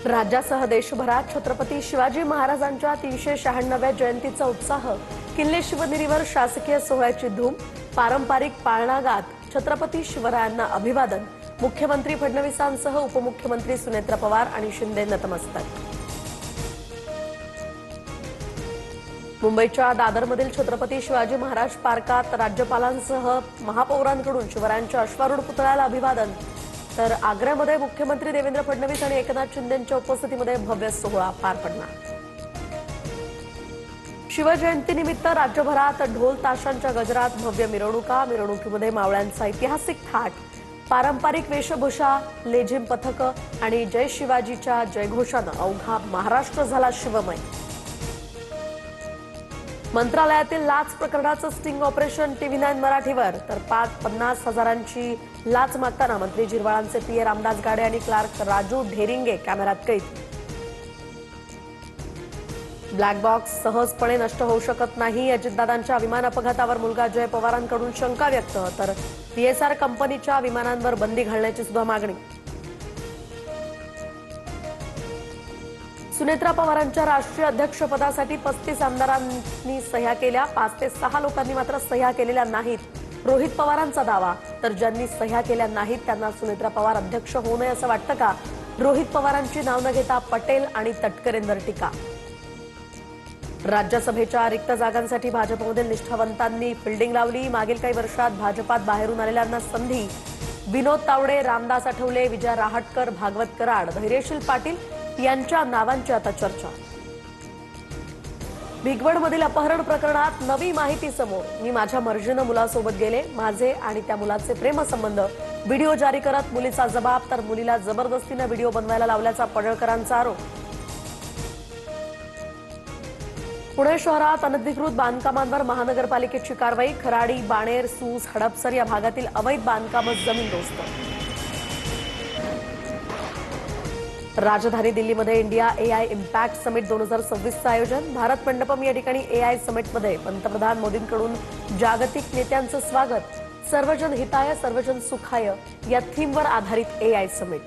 राज्यासह देशभरात छत्रपती शिवाजी महाराजांच्या 396व्या जयंतीचा उत्साह। किल्ले शिवनेरीवर शासकीय सोहळ्याची धूम। पारंपरिक पाळणा गात छत्रपती शिवरायांना अभिवादन। मुख्यमंत्री फडणवीसांसह उपमुख्यमंत्री सुनेत्रा पवार आणि शिंदे नतमस्तक। मुंबईच्या दादरमधील छत्रपती शिवाजी महाराज पार्कात राज्यपालांसह महापौरांकडून शिवरायांच्या अश्वारूढ पुतळ्याला अभिवादन। तर आग्र्यामध्ये मुख्यमंत्री देवेंद्र फडणवीस आणि एकनाथ शिंदेंच्या उपस्थितीमध्ये भव्य सोहळा पार पडला। शिवजयंतीनिमित्त राज्यभरात ढोल ताशांच्या गजरात भव्य मिरवणुकीमध्ये मावळ्यांचा ऐतिहासिक थाट। पारंपरिक वेशभूषा, लेझिम पथक आणि जय शिवाजीच्या जयघोषानं अवघा महाराष्ट्र झाला शिवमय। मंत्रालयातील लाच प्रकरणाचं स्टिंग ऑपरेशन TV9 मराठीवर। तर 50,000ची लाच मागताना मंत्री जिरवाळांचे पीए रामदास गाडे आणि क्लार्क राजू ढेरिंगे कॅमेऱ्यात कैद। ब्लॅक बॉक्स सहजपणे नष्ट होऊ शकत नाही। अजितदादांच्या विमान अपघातावर मुलगा जय पवारांकडून शंका व्यक्त। तर PSR कंपनीच्या विमानांवर बंदी घालण्याची सुद्धा मागणी। सुनेत्रा पवारांच्या राष्ट्रीय अध्यक्षपदासाठी 35 आमदारांनी सह्या केल्या। 5 ते 6 लोकांनी मात्र सह्या केलेल्या नाहीत। रोहित पवारांचा दावा। तर ज्यांनी सह्या केल्या नाहीत त्यांना सुनेत्रा पवार अध्यक्ष होऊ नये असं वाटतं का? रोहित पवारांची नाव न घेता पटेल आणि तटकरेंवर टीका। राज्यसभेच्या रिक्त जागांसाठी भाजपमधील निष्ठावंतांनी फिल्डिंग लावली। मागील काही वर्षात भाजपात बाहेरून आलेल्यांना संधी। विनोद तावडे, रामदास आठवले, विजय राहटकर, भागवत कराड, धैर्यशील पाटील यांच्या नावांची आता चर्चा। भिगवणमधील अपहरण प्रकरणात नवी माहिती समोर। मी माझ्या मर्जीनं मुलासोबत गेले। माझे आणि त्या मुलाचे प्रेमसंबंध। व्हिडिओ जारी करत मुलीचा जबाब। तर मुलीला जबरदस्तीनं व्हिडिओ बनवायला लावल्याचा पडळकरांचा आरोप। पुणे शहरात अनधिकृत बांधकामांवर महानगरपालिकेची कारवाई। खराडी, बाणेर, सूस, हडपसर या भागातील अवैध बांधकामं जमीनदोस्त। राजधानी दिल्लीमध्ये इंडिया AI इम्पॅक्ट समिट 2026चं आयोजन। भारत मंडपम या ठिकाणी AI समिटमध्ये पंतप्रधान मोदींकडून जागतिक नेत्यांचं स्वागत। सर्वजन हिताय सर्वजन सुखाय या थीमवर आधारित AI समिट।